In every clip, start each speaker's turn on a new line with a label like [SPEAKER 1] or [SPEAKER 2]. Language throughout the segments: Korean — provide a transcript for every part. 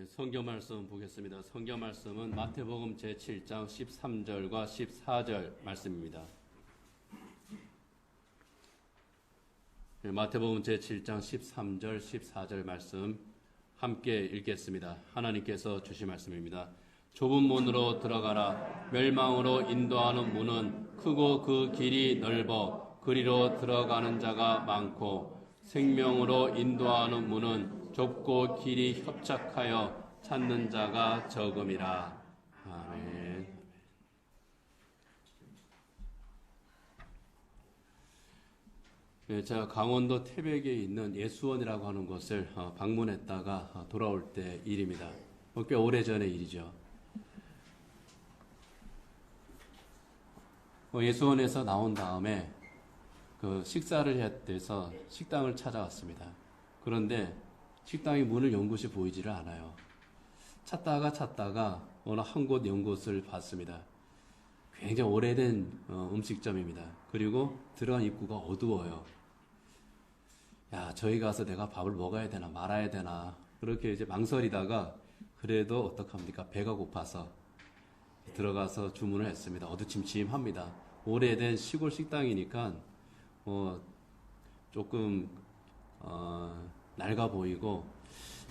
[SPEAKER 1] 성경 말씀 보겠습니다. 성경 말씀은 마태복음 제7장 13절과 14절 말씀입니다. 마태복음 제7장 13절, 14절 말씀 함께 읽겠습니다. 하나님께서 주신 말씀입니다. 좁은 문으로 들어가라. 멸망으로 인도하는 문은 크고 그 길이 넓어 그리로 들어가는 자가 많고 생명으로 인도하는 문은 좁고 길이 협착하여 찾는 자가 적음이라. 아멘. 제가 강원도 태백에 있는 예수원이라고 하는 곳을 방문했다가 돌아올 때 일입니다. 꽤 오래전의 일이죠. 예수원에서 나온 다음에 식사를 해야 돼서 식당을 찾아왔습니다. 그런데 식당의 문을 연 곳이 보이지를 않아요. 찾다가 어느 한 곳 연 곳을 봤습니다. 굉장히 오래된 음식점입니다. 그리고 들어간 입구가 어두워요. 야, 저희 가서 내가 밥을 먹어야 되나 말아야 되나 그렇게 이제 망설이다가 그래도 어떡합니까? 배가 고파서 들어가서 주문을 했습니다. 어두침침합니다. 오래된 시골 식당이니까 조금 낡아 보이고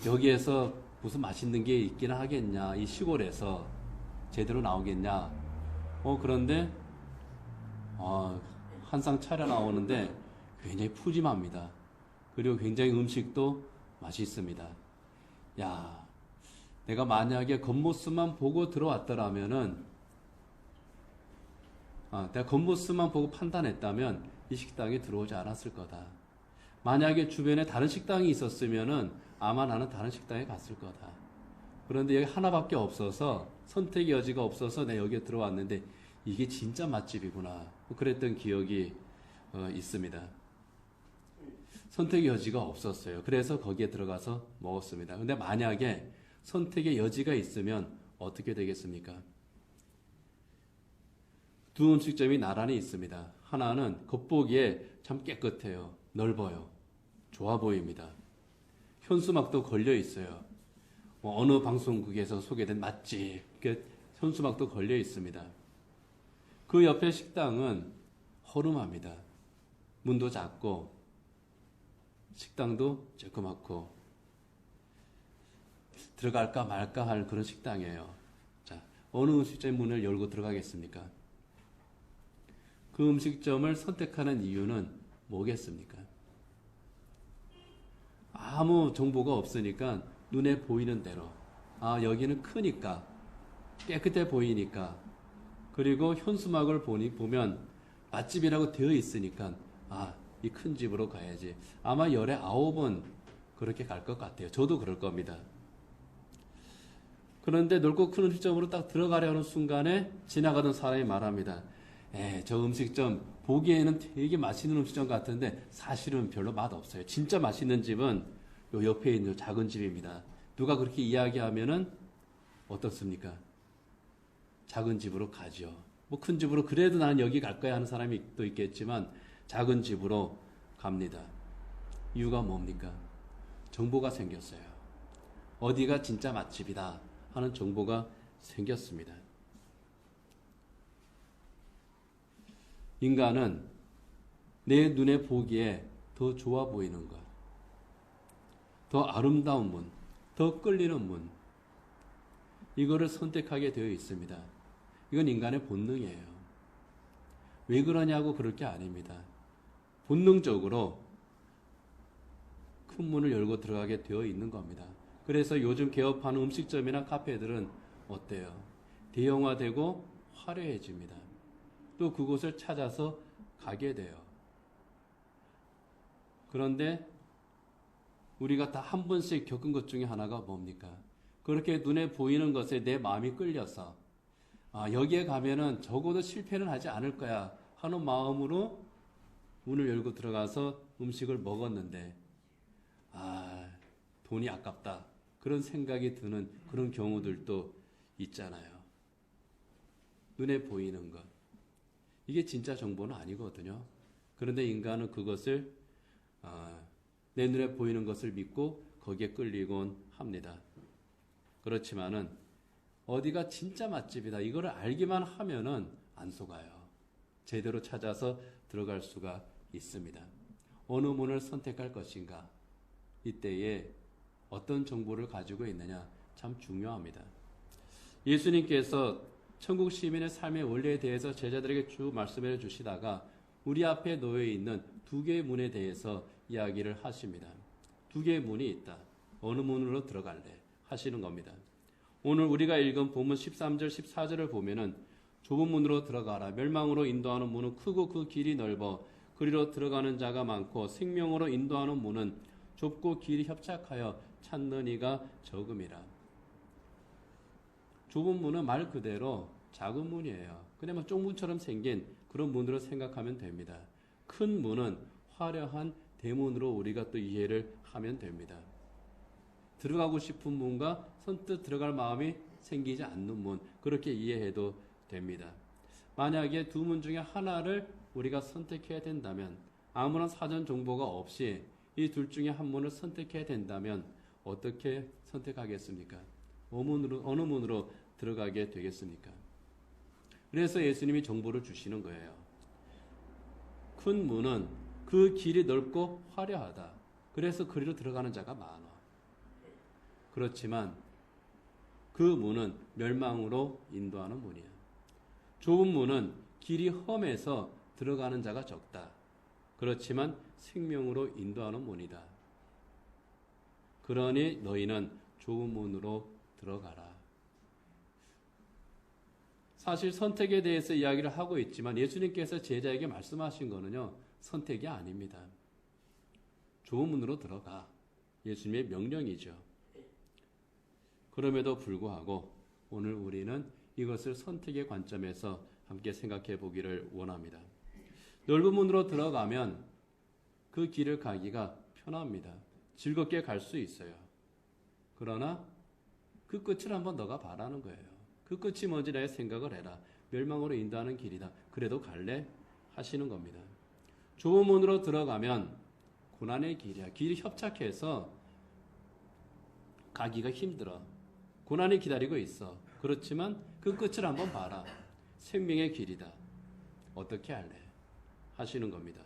[SPEAKER 1] 여기에서 무슨 맛있는 게 있기는 하겠냐, 이 시골에서 제대로 나오겠냐. 그런데 한 상 차려 나오는데 굉장히 푸짐합니다. 그리고 굉장히 음식도 맛있습니다. 야, 내가 만약에 겉모습만 보고 들어왔더라면은 내가 겉모습만 보고 판단했다면 이 식당에 들어오지 않았을 거다. 만약에 주변에 다른 식당이 있었으면은 아마 나는 다른 식당에 갔을 거다. 그런데 여기 하나밖에 없어서 선택의 여지가 없어서 내가 여기에 들어왔는데 이게 진짜 맛집이구나. 그랬던 기억이 있습니다. 선택의 여지가 없었어요. 그래서 거기에 들어가서 먹었습니다. 근데 만약에 선택의 여지가 있으면 어떻게 되겠습니까? 두 음식점이 나란히 있습니다. 하나는 겉보기에 참 깨끗해요. 넓어요. 좋아 보입니다. 현수막도 걸려 있어요. 어느 방송국에서 소개된 맛집, 현수막도 걸려 있습니다. 그 옆에 식당은 허름합니다. 문도 작고 식당도 조그맣고 들어갈까 말까 할 그런 식당이에요. 자, 어느 음식점의 문을 열고 들어가겠습니까? 그 음식점을 선택하는 이유는 뭐겠습니까? 아무 정보가 없으니까 눈에 보이는 대로, 여기는 크니까, 깨끗해 보이니까, 그리고 현수막을 보면 맛집이라고 되어 있으니까 이 큰 집으로 가야지. 아마 열에 9번 그렇게 갈 것 같아요. 저도 그럴 겁니다. 그런데 넓고 큰 음식점으로 딱 들어가려는 순간에 지나가던 사람이 말합니다. 저 음식점 보기에는 되게 맛있는 음식점 같은데 사실은 별로 맛없어요. 진짜 맛있는 집은 요 옆에 있는 작은 집입니다. 누가 그렇게 이야기하면은 어떻습니까? 작은 집으로 가죠. 큰 집으로 그래도 나는 여기 갈 거야 하는 사람이 또 있겠지만 작은 집으로 갑니다. 이유가 뭡니까? 정보가 생겼어요. 어디가 진짜 맛집이다 하는 정보가 생겼습니다. 인간은 내 눈에 보기에 더 좋아 보이는 것, 더 아름다운 문, 더 끌리는 문, 이거를 선택하게 되어 있습니다. 이건 인간의 본능이에요. 왜 그러냐고 그럴 게 아닙니다. 본능적으로 큰 문을 열고 들어가게 되어 있는 겁니다. 그래서 요즘 개업하는 음식점이나 카페들은 어때요? 대형화되고 화려해집니다. 또 그곳을 찾아서 가게 돼요. 그런데 우리가 다 한 번씩 겪은 것 중에 하나가 뭡니까? 그렇게 눈에 보이는 것에 내 마음이 끌려서 여기에 가면은 적어도 실패는 하지 않을 거야 하는 마음으로 문을 열고 들어가서 음식을 먹었는데 돈이 아깝다 그런 생각이 드는 그런 경우들도 있잖아요. 눈에 보이는 것, 이게 진짜 정보는 아니거든요. 그런데 인간은 그것을 내 눈에 보이는 것을 믿고 거기에 끌리곤 합니다. 그렇지만은 어디가 진짜 맛집이다. 이거를 알기만 하면은 안 속아요. 제대로 찾아서 들어갈 수가 있습니다. 어느 문을 선택할 것인가? 이때에 어떤 정보를 가지고 있느냐? 참 중요합니다. 예수님께서 천국 시민의 삶의 원리에 대해서 제자들에게 쭉 말씀해 주시다가 우리 앞에 놓여 있는 두 개의 문에 대해서 이야기를 하십니다. 두 개의 문이 있다. 어느 문으로 들어갈래? 하시는 겁니다. 오늘 우리가 읽은 본문 13절, 14절을 보면은 좁은 문으로 들어가라. 멸망으로 인도하는 문은 크고 그 길이 넓어 그리로 들어가는 자가 많고 생명으로 인도하는 문은 좁고 길이 협착하여 찾는 이가 적음이라. 좁은 문은 말 그대로 작은 문이에요. 그냥 쪽문처럼 생긴 그런 문으로 생각하면 됩니다. 큰 문은 화려한 대문으로 우리가 또 이해를 하면 됩니다. 들어가고 싶은 문과 선뜻 들어갈 마음이 생기지 않는 문, 그렇게 이해해도 됩니다. 만약에 두 문 중에 하나를 우리가 선택해야 된다면, 아무런 사전 정보가 없이 이 둘 중에 한 문을 선택해야 된다면 어떻게 선택하겠습니까? 어느 문으로 들어가게 되겠습니까? 그래서 예수님이 정보를 주시는 거예요. 큰 문은 그 길이 넓고 화려하다. 그래서 그리로 들어가는 자가 많아. 그렇지만 그 문은 멸망으로 인도하는 문이야. 좁은 문은 길이 험해서 들어가는 자가 적다. 그렇지만 생명으로 인도하는 문이다. 그러니 너희는 좁은 문으로 들어가라. 사실 선택에 대해서 이야기를 하고 있지만 예수님께서 제자에게 말씀하신 거는요, 선택이 아닙니다. 좁은 문으로 들어가. 예수님의 명령이죠. 그럼에도 불구하고 오늘 우리는 이것을 선택의 관점에서 함께 생각해 보기를 원합니다. 넓은 문으로 들어가면 그 길을 가기가 편합니다. 즐겁게 갈 수 있어요. 그러나 그 끝을 한번 너가 바라는 거예요. 그 끝이 뭔지 내 생각을 해라. 멸망으로 인도하는 길이다. 그래도 갈래? 하시는 겁니다. 좁은 문으로 들어가면 고난의 길이야. 길이 협착해서 가기가 힘들어. 고난이 기다리고 있어. 그렇지만 그 끝을 한번 봐라. 생명의 길이다. 어떻게 할래? 하시는 겁니다.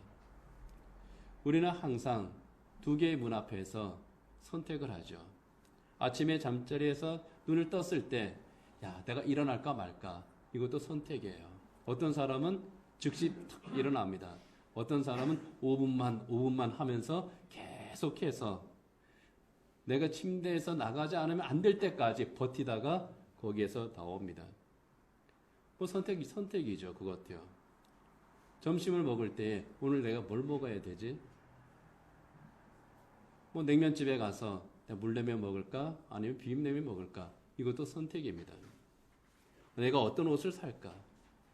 [SPEAKER 1] 우리는 항상 두 개의 문 앞에서 선택을 하죠. 아침에 잠자리에서 눈을 떴을 때, 야, 내가 일어날까 말까? 이것도 선택이에요. 어떤 사람은 즉시 탁 일어납니다. 어떤 사람은 5분만 하면서 계속해서 내가 침대에서 나가지 않으면 안 될 때까지 버티다가 거기에서 나옵니다. 뭐 선택이죠. 그것도요. 점심을 먹을 때 오늘 내가 뭘 먹어야 되지? 뭐 냉면집에 가서 내가 물냉면 먹을까? 아니면 비빔냉면 먹을까? 이것도 선택입니다. 내가 어떤 옷을 살까?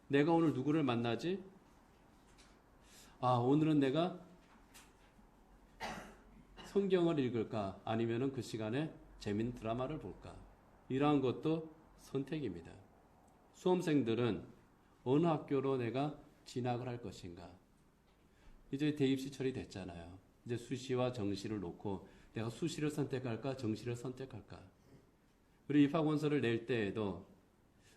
[SPEAKER 1] 내가 오늘 누구를 만나지? 아, 오늘은 내가 성경을 읽을까? 아니면은 그 시간에 재밌는 드라마를 볼까? 이러한 것도 선택입니다. 수험생들은 어느 학교로 내가 진학을 할 것인가? 이제 대입시 처리됐잖아요. 이제 수시와 정시를 놓고 내가 수시를 선택할까? 정시를 선택할까? 그리고 입학원서를 낼 때에도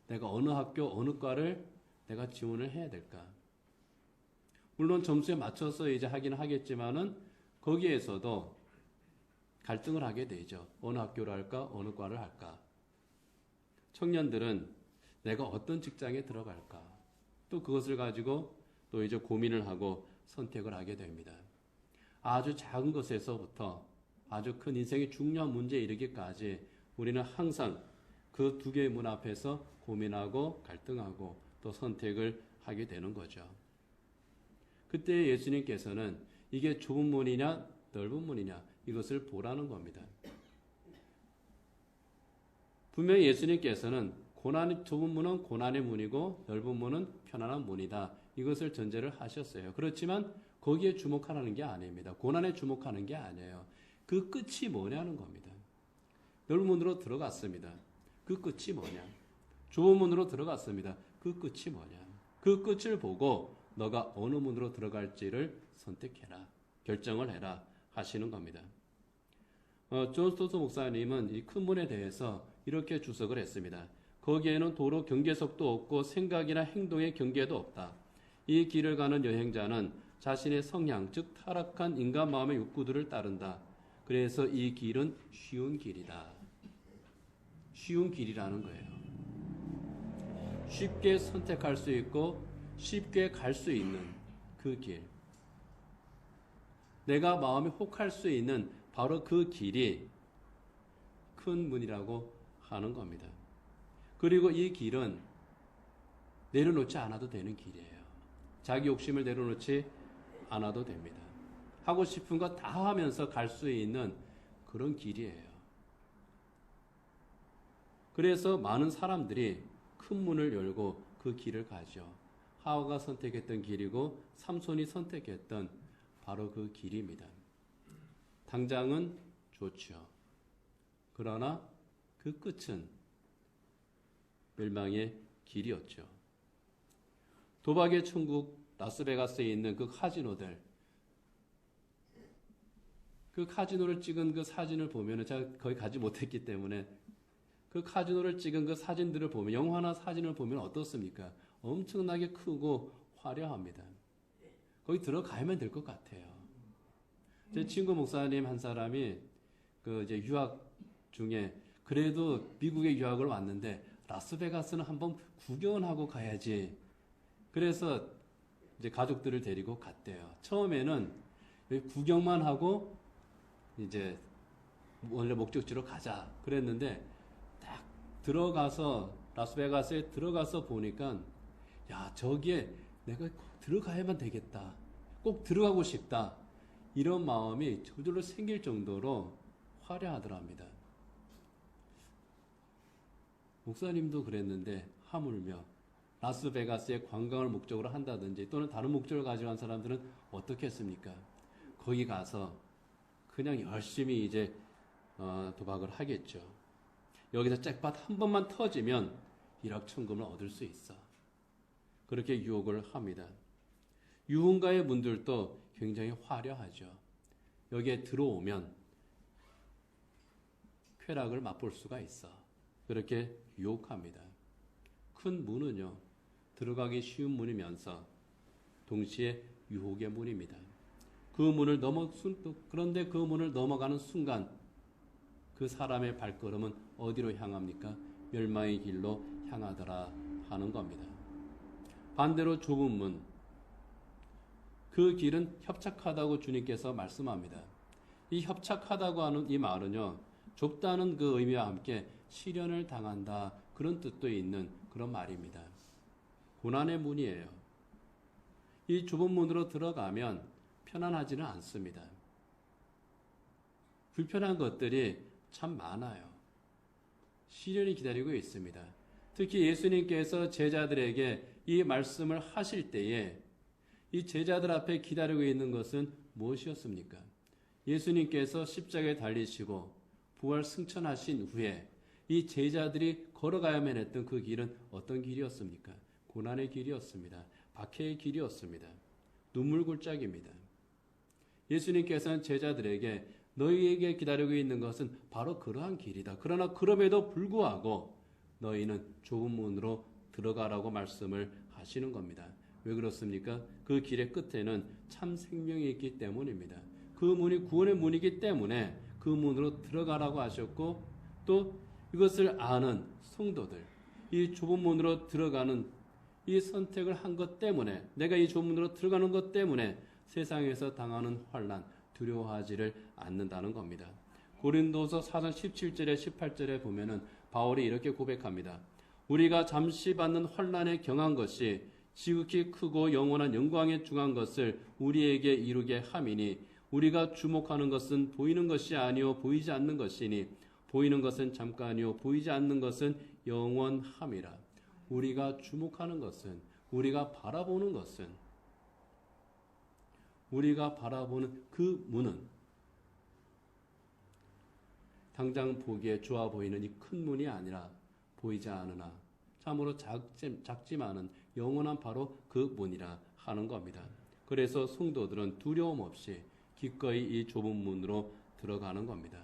[SPEAKER 1] 내가 어느 학교, 어느 과를 내가 지원을 해야 될까? 물론 점수에 맞춰서 이제 하기는 하겠지만은 거기에서도 갈등을 하게 되죠. 어느 학교를 할까? 어느 과를 할까? 청년들은 내가 어떤 직장에 들어갈까? 또 그것을 가지고 또 이제 고민을 하고 선택을 하게 됩니다. 아주 작은 것에서부터 아주 큰 인생의 중요한 문제에 이르기까지 우리는 항상 그 두 개의 문 앞에서 고민하고 갈등하고 또 선택을 하게 되는 거죠. 그때 예수님께서는 이게 좁은 문이냐 넓은 문이냐 이것을 보라는 겁니다. 분명히 예수님께서는 좁은 문은 고난의 문이고 넓은 문은 편안한 문이다. 이것을 전제를 하셨어요. 그렇지만 거기에 주목하라는 게 아닙니다. 고난에 주목하는 게 아니에요. 그 끝이 뭐냐는 겁니다. 넓은 문으로 들어갔습니다. 그 끝이 뭐냐? 좁은 문으로 들어갔습니다. 그 끝이 뭐냐? 그 끝을 보고 너가 어느 문으로 들어갈지를 선택해라. 결정을 해라. 하시는 겁니다. 존 스토트 목사님은 이 큰 문에 대해서 이렇게 주석을 했습니다. 거기에는 도로 경계석도 없고 생각이나 행동의 경계도 없다. 이 길을 가는 여행자는 자신의 성향, 즉 타락한 인간 마음의 욕구들을 따른다. 그래서 이 길은 쉬운 길이다. 쉬운 길이라는 거예요. 쉽게 선택할 수 있고 쉽게 갈 수 있는 그 길. 내가 마음이 혹할 수 있는 바로 그 길이 큰 문이라고 하는 겁니다. 그리고 이 길은 내려놓지 않아도 되는 길이에요. 자기 욕심을 내려놓지 않아도 됩니다. 하고 싶은 거 다 하면서 갈 수 있는 그런 길이에요. 그래서 많은 사람들이 큰 문을 열고 그 길을 가죠. 하와가 선택했던 길이고 삼손이 선택했던 바로 그 길입니다. 당장은 좋죠. 그러나 그 끝은 멸망의 길이었죠. 도박의 천국 라스베가스에 있는 그 카지노들, 그 카지노를 찍은 그 사진을 보면 제가 거의 가지 못했기 때문에 그 카지노를 찍은 그 사진들을 보면, 영화나 사진을 보면 어떻습니까? 엄청나게 크고 화려합니다. 거기 들어가야만 될 것 같아요. 제 친구 목사님 한 사람이 그 이제 유학 중에 그래도 미국에 유학을 왔는데 라스베가스는 한번 구경을 하고 가야지. 그래서 이제 가족들을 데리고 갔대요. 처음에는 구경만 하고 이제 원래 목적지로 가자 그랬는데 딱 들어가서 라스베가스에 들어가서 보니까 야, 저기에 내가 꼭 들어가야만 되겠다. 꼭 들어가고 싶다. 이런 마음이 저절로 생길 정도로 화려하더랍니다. 목사님도 그랬는데 하물며 라스베가스에 관광을 목적으로 한다든지 또는 다른 목적을 가지고 간 사람들은 어떻게 했습니까? 거기 가서 그냥 열심히 이제 도박을 하겠죠. 여기서 잭팟 한 번만 터지면 일확천금을 얻을 수 있어. 그렇게 유혹을 합니다. 유흥가의 문들도 굉장히 화려하죠. 여기에 들어오면 쾌락을 맛볼 수가 있어. 그렇게 유혹합니다. 큰 문은요, 들어가기 쉬운 문이면서 동시에 유혹의 문입니다. 그 문을 그런데 그 문을 넘어가는 순간 그 사람의 발걸음은 어디로 향합니까? 멸망의 길로 향하더라 하는 겁니다. 반대로 좁은 문, 그 길은 협착하다고 주님께서 말씀합니다. 이 협착하다고 하는 이 말은요, 좁다는 그 의미와 함께 시련을 당한다 그런 뜻도 있는 그런 말입니다. 고난의 문이에요. 이 좁은 문으로 들어가면 편안하지는 않습니다. 불편한 것들이 참 많아요. 시련이 기다리고 있습니다. 특히 예수님께서 제자들에게 이 말씀을 하실 때에 이 제자들 앞에 기다리고 있는 것은 무엇이었습니까? 예수님께서 십자가에 달리시고 부활 승천하신 후에 이 제자들이 걸어가야만 했던 그 길은 어떤 길이었습니까? 고난의 길이었습니다. 박해의 길이었습니다. 눈물 골짜기입니다. 예수님께서는 제자들에게 너희에게 기다리고 있는 것은 바로 그러한 길이다. 그러나 그럼에도 불구하고 너희는 좁은 문으로 들어가라고 말씀을 하시는 겁니다. 왜 그렇습니까? 그 길의 끝에는 참 생명이 있기 때문입니다. 그 문이 구원의 문이기 때문에 그 문으로 들어가라고 하셨고 또 이것을 아는 성도들, 이 좁은 문으로 들어가는 이 선택을 한 것 때문에 내가 이 좁은 문으로 들어가는 것 때문에 세상에서 당하는 환난 두려워하지를 않는다는 겁니다. 고린도서 4장 17절에 18절에 보면은 바울이 이렇게 고백합니다. 우리가 잠시 받는 환난에 경한 것이 지극히 크고 영원한 영광에 중한 것을 우리에게 이루게 함이니 우리가 주목하는 것은 보이는 것이 아니요 보이지 않는 것이니 보이는 것은 잠깐이요 보이지 않는 것은 영원함이라. 우리가 주목하는 것은, 우리가 바라보는 것은, 우리가 바라보는 그 문은 당장 보기에 좋아 보이는 이 큰 문이 아니라 보이지 않으나 참으로 작지만은 영원한 바로 그 문이라 하는 겁니다. 그래서 성도들은 두려움 없이 기꺼이 이 좁은 문으로 들어가는 겁니다.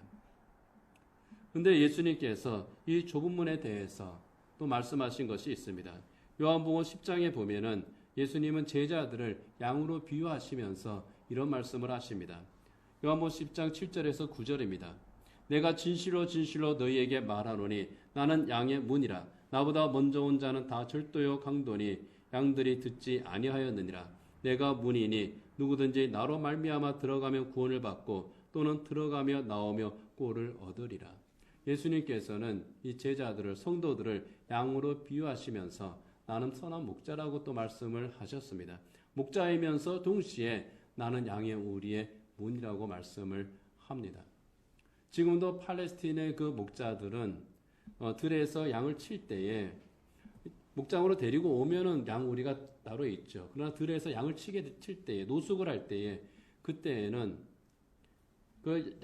[SPEAKER 1] 근데 예수님께서 이 좁은 문에 대해서 또 말씀하신 것이 있습니다. 요한복음 10장에 보면은 예수님은 제자들을 양으로 비유하시면서 이런 말씀을 하십니다. 요한복음 10장 7절에서 9절입니다. 내가 진실로 진실로 너희에게 말하노니 나는 양의 문이라. 나보다 먼저 온 자는 다 절도요 강도니 양들이 듣지 아니하였느니라. 내가 문이니 누구든지 나로 말미암아 들어가면 구원을 받고 또는 들어가며 나오며 꼴을 얻으리라. 예수님께서는 이 제자들을 성도들을 양으로 비유하시면서 나는 선한 목자라고 또 말씀을 하셨습니다. 목자이면서 동시에 나는 양의 우리의 문이라고 말씀을 합니다. 지금도 팔레스틴의 그 목자들은 들에서 양을 칠 때에 목장으로 데리고 오면은 양 우리가 따로 있죠. 그러나 들에서 양을 칠 때에 노숙을 할 때에 그때에는 그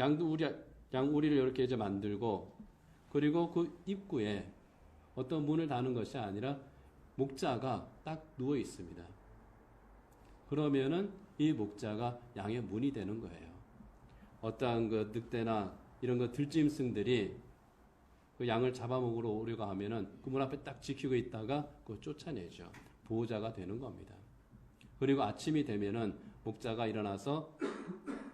[SPEAKER 1] 양 우리를 이렇게 이제 만들고 그리고 그 입구에 어떤 문을 다는 것이 아니라 목자가 딱 누워 있습니다. 그러면은 이 목자가 양의 문이 되는 거예요. 어떠한 그 늑대나 이런 거 들짐승들이 그 양을 잡아먹으러 오려고 하면은 그 문 앞에 딱 지키고 있다가 그걸 쫓아내죠. 보호자가 되는 겁니다. 그리고 아침이 되면은 목자가 일어나서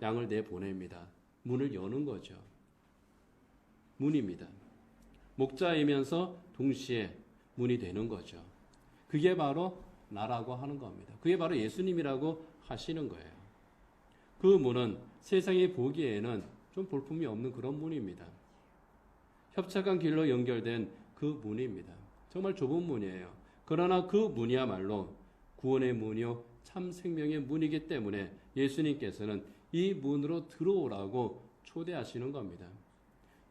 [SPEAKER 1] 양을 내보냅니다. 문을 여는 거죠. 문입니다. 목자이면서 동시에 문이 되는 거죠. 그게 바로 나라고 하는 겁니다. 그게 바로 예수님이라고 하시는 거예요. 그 문은 세상이 보기에는 좀 볼품이 없는 그런 문입니다. 협착한 길로 연결된 그 문입니다. 정말 좁은 문이에요. 그러나 그 문이야말로 구원의 문이요 참 생명의 문이기 때문에 예수님께서는 이 문으로 들어오라고 초대하시는 겁니다.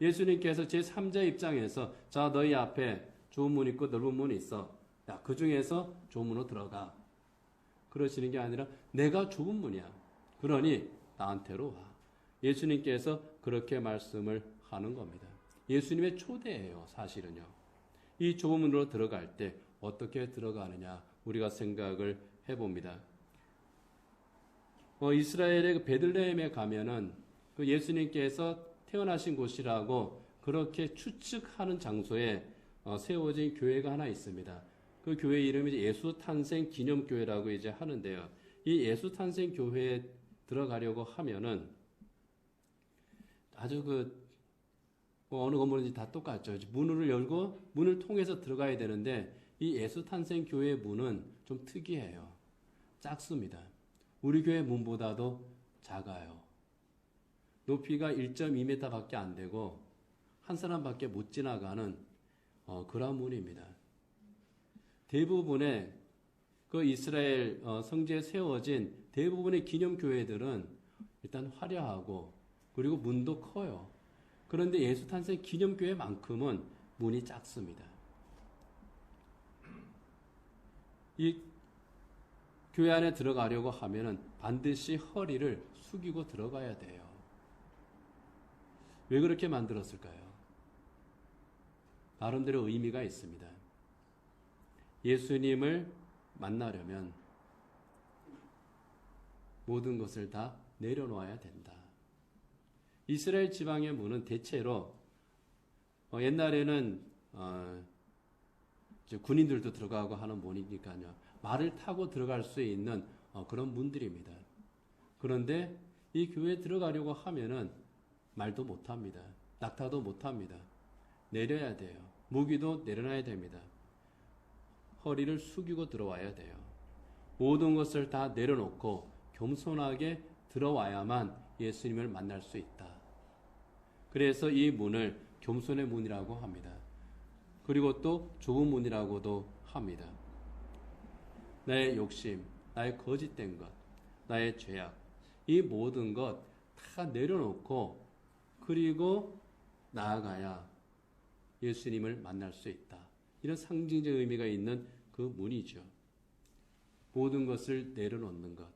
[SPEAKER 1] 예수님께서 제3자 입장에서 자 너희 앞에 좁은 문 있고 넓은 문이 있어. 야, 그 중에서 좁은 문으로 들어가. 그러시는 게 아니라 내가 좁은 문이야. 그러니 나한테로 와. 예수님께서 그렇게 말씀을 하는 겁니다. 예수님의 초대예요, 사실은요. 이 좁은 문으로 들어갈 때 어떻게 들어가느냐 우리가 생각을 해봅니다. 이스라엘의 그 베들레헴에 가면은 그 예수님께서 태어나신 곳이라고 그렇게 추측하는 장소에 세워진 교회가 하나 있습니다. 그 교회 이름이 예수 탄생 기념교회라고 이제 하는데요. 이 예수 탄생 교회에 들어가려고 하면은 아주 어느 건물인지 다 똑같죠. 문을 열고 문을 통해서 들어가야 되는데 이 예수 탄생 교회 문은 좀 특이해요. 작습니다. 우리 교회 문보다도 작아요. 높이가 1.2m 밖에 안 되고 한 사람밖에 못 지나가는 그런 문입니다. 대부분의 그 이스라엘 성지에 세워진 대부분의 기념교회들은 일단 화려하고 그리고 문도 커요. 그런데 예수 탄생 기념교회만큼은 문이 작습니다. 이 교회 안에 들어가려고 하면은 반드시 허리를 숙이고 들어가야 돼요. 왜 그렇게 만들었을까요? 나름대로 의미가 있습니다. 예수님을 만나려면 모든 것을 다 내려놓아야 된다. 이스라엘 지방의 문은 대체로 옛날에는 이제 군인들도 들어가고 하는 문이니까요. 말을 타고 들어갈 수 있는 그런 문들입니다. 그런데 이 교회에 들어가려고 하면은 말도 못합니다. 낙타도 못합니다. 내려야 돼요. 무기도 내려놔야 됩니다. 허리를 숙이고 들어와야 돼요. 모든 것을 다 내려놓고 겸손하게 들어와야만 예수님을 만날 수 있다. 그래서 이 문을 겸손의 문이라고 합니다. 그리고 또 좁은 문이라고도 합니다. 나의 욕심, 나의 거짓된 것, 나의 죄악, 이 모든 것 다 내려놓고 그리고 나아가야 예수님을 만날 수 있다. 이런 상징적 의미가 있는 그 문이죠. 모든 것을 내려놓는 것.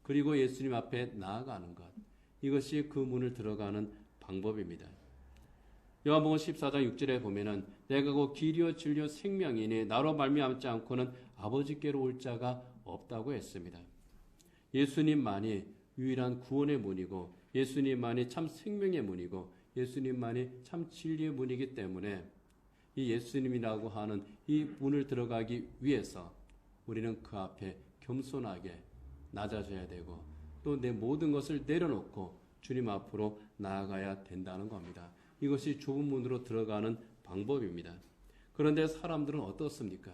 [SPEAKER 1] 그리고 예수님 앞에 나아가는 것. 이것이 그 문을 들어가는 방법입니다. 요한복음 14장 6절에 보면은 내가 곧 길이요 진리요 생명이니 나로 말미암지 않고는 아버지께로 올 자가 없다고 했습니다. 예수님만이 유일한 구원의 문이고 예수님만이 참 생명의 문이고 예수님만이 참 진리의 문이기 때문에 이 예수님이라고 하는 이 문을 들어가기 위해서 우리는 그 앞에 겸손하게 낮아져야 되고 또 내 모든 것을 내려놓고 주님 앞으로 나아가야 된다는 겁니다. 이것이 좁은 문으로 들어가는 방법입니다. 그런데 사람들은 어떻습니까?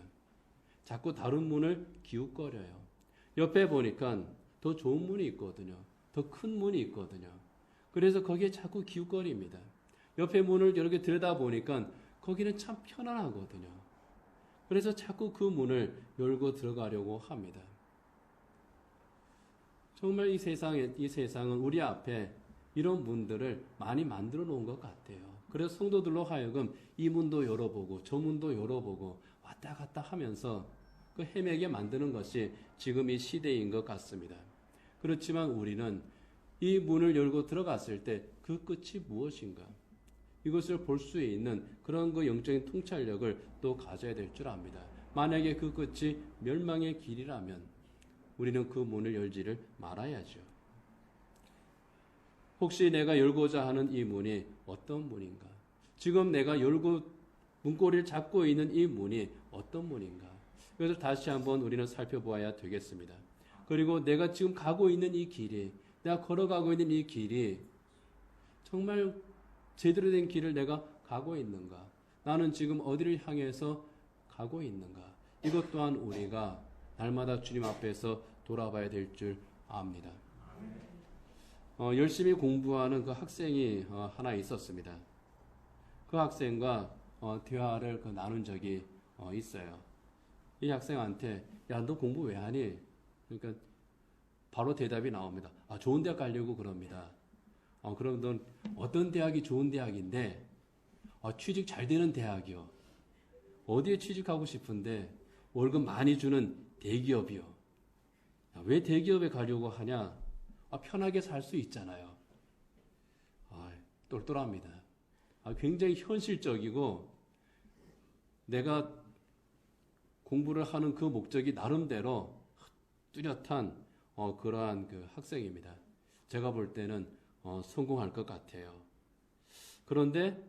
[SPEAKER 1] 자꾸 다른 문을 기웃거려요. 옆에 보니까 더 좋은 문이 있거든요. 더 큰 문이 있거든요. 그래서 거기에 자꾸 기웃거립니다. 옆에 문을 이렇게 들여다보니까 거기는 참 편안하거든요. 그래서 자꾸 그 문을 열고 들어가려고 합니다. 정말 이 세상은 우리 앞에 이런 문들을 많이 만들어 놓은 것 같아요. 그래서 성도들로 하여금 이 문도 열어보고 저 문도 열어보고 왔다 갔다 하면서 그 헤매게 만드는 것이 지금 이 시대인 것 같습니다. 그렇지만 우리는 이 문을 열고 들어갔을 때 그 끝이 무엇인가? 이것을 볼 수 있는 그런 그 영적인 통찰력을 또 가져야 될 줄 압니다. 만약에 그 끝이 멸망의 길이라면 우리는 그 문을 열지를 말아야죠. 혹시 내가 열고자 하는 이 문이 어떤 문인가? 지금 내가 열고 문고리를 잡고 있는 이 문이 어떤 문인가? 이것을 다시 한번 우리는 살펴보아야 되겠습니다. 그리고 내가 지금 가고 있는 이 길이, 내가 걸어가고 있는 이 길이 정말 제대로 된 길을 내가 가고 있는가? 나는 지금 어디를 향해서 가고 있는가? 이것 또한 우리가 날마다 주님 앞에서 돌아봐야 될 줄 압니다. 열심히 공부하는 그 학생이 하나 있었습니다. 그 학생과 대화를 나눈 적이 있어요. 이 학생한테 야, 너 공부 왜 하니? 그러니까 바로 대답이 나옵니다. 아, 좋은 대학 가려고 그럽니다. 그럼 넌 어떤 대학이 좋은 대학인데? 취직 잘 되는 대학이요. 어디에 취직하고 싶은데 월급 많이 주는 대기업이요. 야, 왜 대기업에 가려고 하냐? 편하게 살 수 있잖아요. 똘똘합니다. 굉장히 현실적이고 내가 공부를 하는 그 목적이 나름대로 뚜렷한 그러한 그 학생입니다. 제가 볼 때는 성공할 것 같아요. 그런데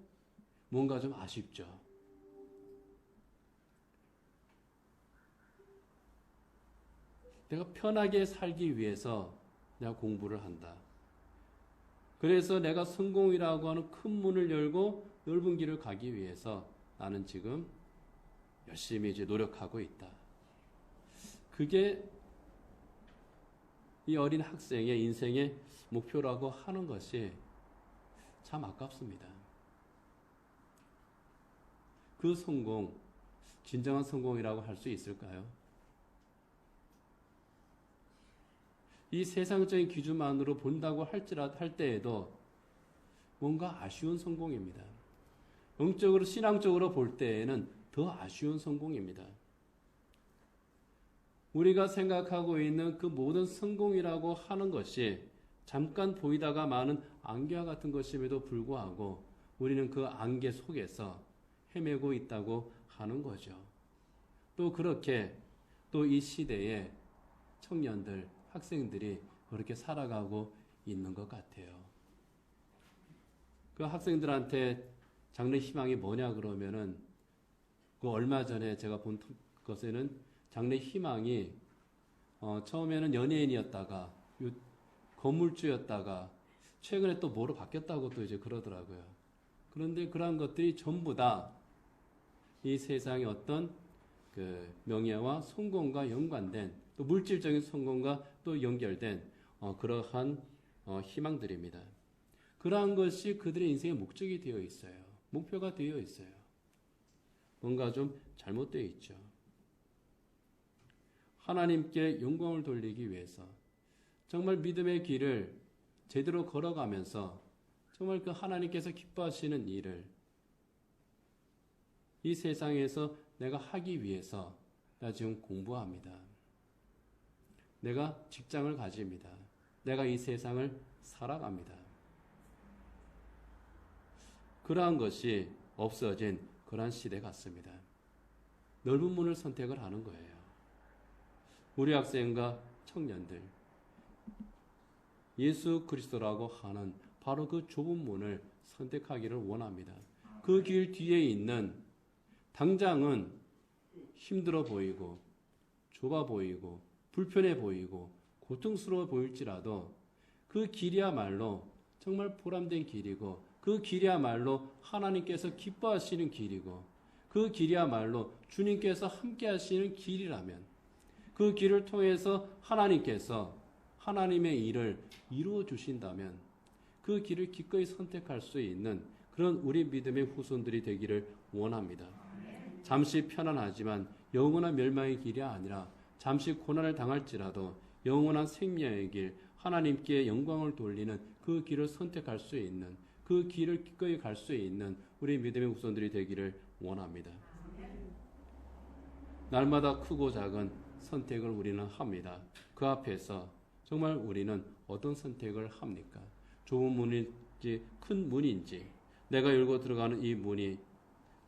[SPEAKER 1] 뭔가 좀 아쉽죠. 내가 편하게 살기 위해서 내가 공부를 한다. 그래서 내가 성공이라고 하는 큰 문을 열고 넓은 길을 가기 위해서 나는 지금 열심히 이제 노력하고 있다. 그게 이 어린 학생의 인생의 목표라고 하는 것이 참 아깝습니다. 그 성공, 진정한 성공이라고 할 수 있을까요? 이 세상적인 기준만으로 본다고 할 때에도 뭔가 아쉬운 성공입니다. 영적으로, 신앙적으로 볼 때에는 더 아쉬운 성공입니다. 우리가 생각하고 있는 그 모든 성공이라고 하는 것이 잠깐 보이다가 마는 안개와 같은 것임에도 불구하고 우리는 그 안개 속에서 헤매고 있다고 하는 거죠. 또 그렇게 또 이 시대의 청년들, 학생들이 그렇게 살아가고 있는 것 같아요. 그 학생들한테 장래 희망이 뭐냐 그러면은 그 얼마 전에 제가 본 것에는 장래 희망이 처음에는 연예인이었다가 건물주였다가 최근에 또 뭐로 바뀌었다고 또 이제 그러더라고요. 그런데 그러한 것들이 전부 다 이 세상의 어떤 그 명예와 성공과 연관된 또 물질적인 성공과 또 연결된 그러한 희망들입니다. 그러한 것이 그들의 인생의 목적이 되어 있어요. 목표가 되어 있어요. 뭔가 좀 잘못되어 있죠. 하나님께 영광을 돌리기 위해서 정말 믿음의 길을 제대로 걸어가면서 정말 그 하나님께서 기뻐하시는 일을 이 세상에서 내가 하기 위해서 나 지금 공부합니다. 내가 직장을 가집니다. 내가 이 세상을 살아갑니다. 그러한 것이 없어진 그러한 시대 같습니다. 넓은 문을 선택을 하는 거예요. 우리 학생과 청년들, 예수 그리스도라고 하는 바로 그 좁은 문을 선택하기를 원합니다. 그 길 뒤에 있는 당장은 힘들어 보이고 좁아 보이고 불편해 보이고 고통스러워 보일지라도 그 길이야말로 정말 보람된 길이고 그 길이야말로 하나님께서 기뻐하시는 길이고 그 길이야말로 주님께서 함께 하시는 길이라면 그 길을 통해서 하나님께서 하나님의 일을 이루어 주신다면 그 길을 기꺼이 선택할 수 있는 그런 우리 믿음의 후손들이 되기를 원합니다. 잠시 편안하지만 영원한 멸망의 길이 아니라 잠시 고난을 당할지라도 영원한 생명의 길, 하나님께 영광을 돌리는 그 길을 선택할 수 있는 그 길을 기꺼이 갈 수 있는 우리 믿음의 후손들이 되기를 원합니다. 날마다 크고 작은 선택을 우리는 합니다. 그 앞에서 정말 우리는 어떤 선택을 합니까? 좁은 문인지 큰 문인지 내가 열고 들어가는 이 문이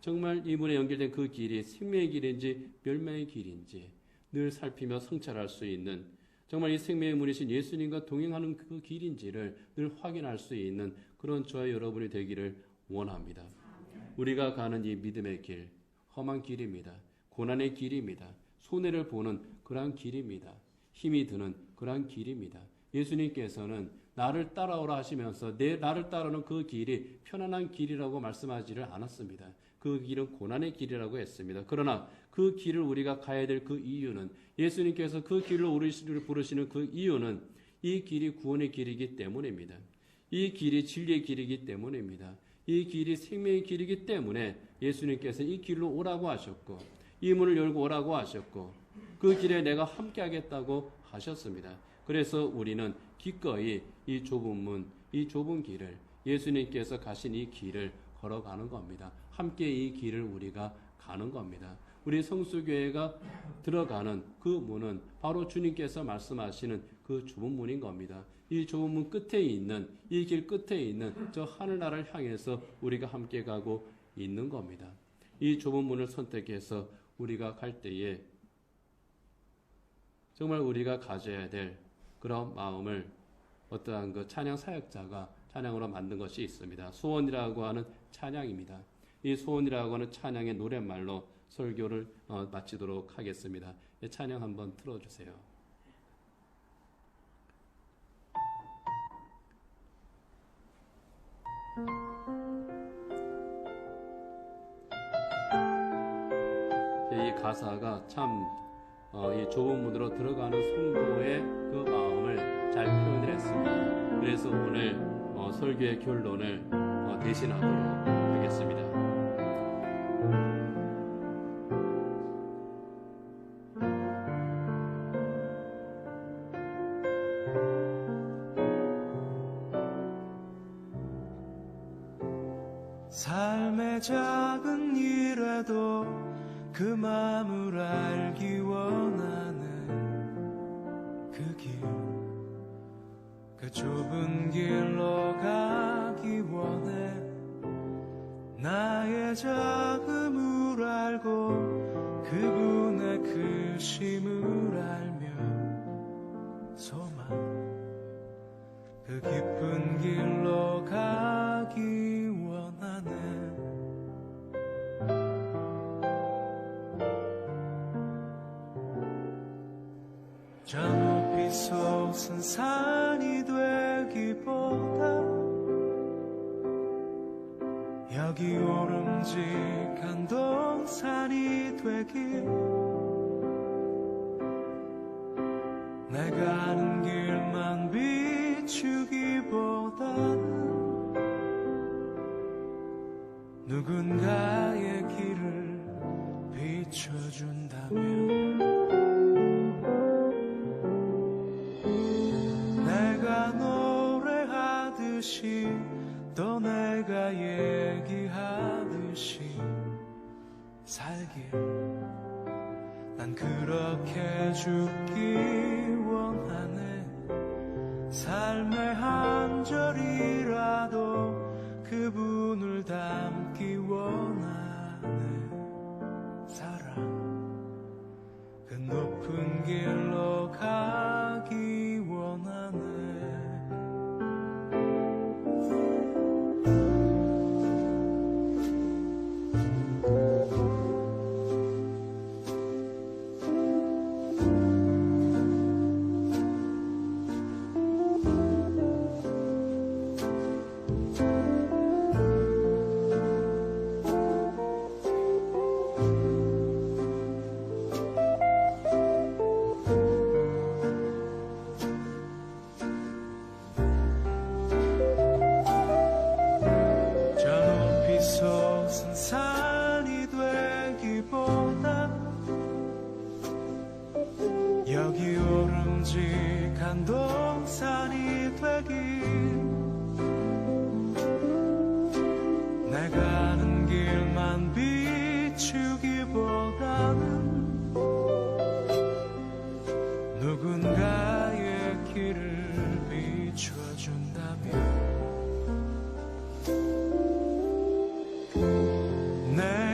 [SPEAKER 1] 정말 이 문에 연결된 그 길이 생명의 길인지 멸망의 길인지 늘 살피며 성찰할 수 있는 정말 이 생명의 문이신 예수님과 동행하는 그 길인지를 늘 확인할 수 있는 그런 저와 여러분이 되기를 원합니다. 우리가 가는 이 믿음의 길, 험한 길입니다. 고난의 길입니다. 손해를 보는 그러한 길입니다. 힘이 드는 그러한 길입니다. 예수님께서는 나를 따라오라 하시면서 나를 따르는 그 길이 편안한 길이라고 말씀하지를 않았습니다. 그 길은 고난의 길이라고 했습니다. 그러나 그 길을 우리가 가야 될 그 이유는 예수님께서 그 길로 우리를 부르시는 그 이유는 이 길이 구원의 길이기 때문입니다. 이 길이 진리의 길이기 때문입니다. 이 길이 생명의 길이기 때문에 예수님께서 이 길로 오라고 하셨고 이 문을 열고 오라고 하셨고 그 길에 내가 함께 하겠다고 하셨습니다. 그래서 우리는 기꺼이 이 좁은 문, 이 좁은 길을 예수님께서 가신 이 길을 걸어가는 겁니다. 함께 이 길을 우리가 가는 겁니다. 우리 성수교회가 들어가는 그 문은 바로 주님께서 말씀하시는 그 좁은 문인 겁니다. 이 좁은 문 끝에 있는 이 길 끝에 있는 저 하늘나라를 향해서 우리가 함께 가고 있는 겁니다. 이 좁은 문을 선택해서 우리가 갈 때에 정말 우리가 가져야 될 그런 마음을 어떠한 그 찬양 사역자가 찬양으로 만든 것이 있습니다. 소원이라고 하는 찬양입니다. 이 소원이라고 하는 찬양의 노랫말로 설교를 마치도록 하겠습니다. 이 찬양 한번 틀어주세요. 이 가사가 참 이 좁은 문으로 들어가는 성도의 그 마음을 잘 표현을 했습니다. 그래서 오늘 설교의 결론을 대신하도록 하겠습니다.
[SPEAKER 2] 삶의 작은 일에도 그 마음을 알기 원하는 그 길, 그 좁은 길로 가기 원해. 나의 작음을 알고 그분의 크심을 알며 소망, 그 깊은 길로 가기 원하네. 저 높이 솟은 산이 되기보다 여기 오름직한 동산이 되길, 내가 아는 길만 비추기보다는 누군가의 길을 비춰준다면 내가 노래하듯이 또 내가 얘기하듯이 살길, 난 그렇게 죽기 원하네. 삶의 한 절이라도 그분을 닮기 원하네. 사랑, 그 높은 길로 가기 원하네.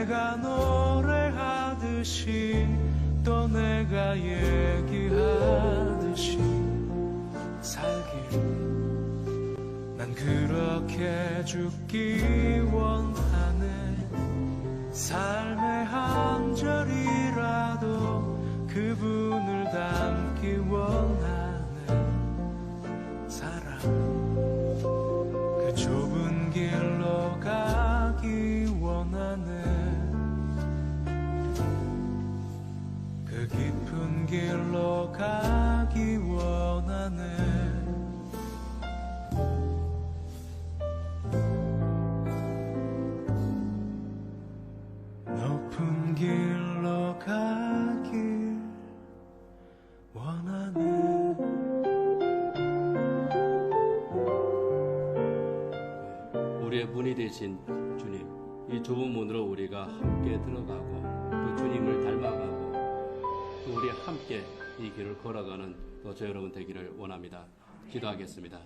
[SPEAKER 2] 내가 노래하듯이 또 내가 얘기하듯이 살길 난 그렇게 죽기 원하네. 삶의 한 절이라도 그분을 닮기 원하네. 사랑 그 좁은 길로 가기 원하네. 그 깊은 길로 가기 원하네. 높은 길로 가길 원하네.
[SPEAKER 1] 우리의 문이 되신 주님, 이 좁은 문으로 우리가 함께 들어가고 또 주님을 닮아가고 또 우리 함께 이 길을 걸어가는 또 저 여러분 되기를 원합니다. 기도하겠습니다.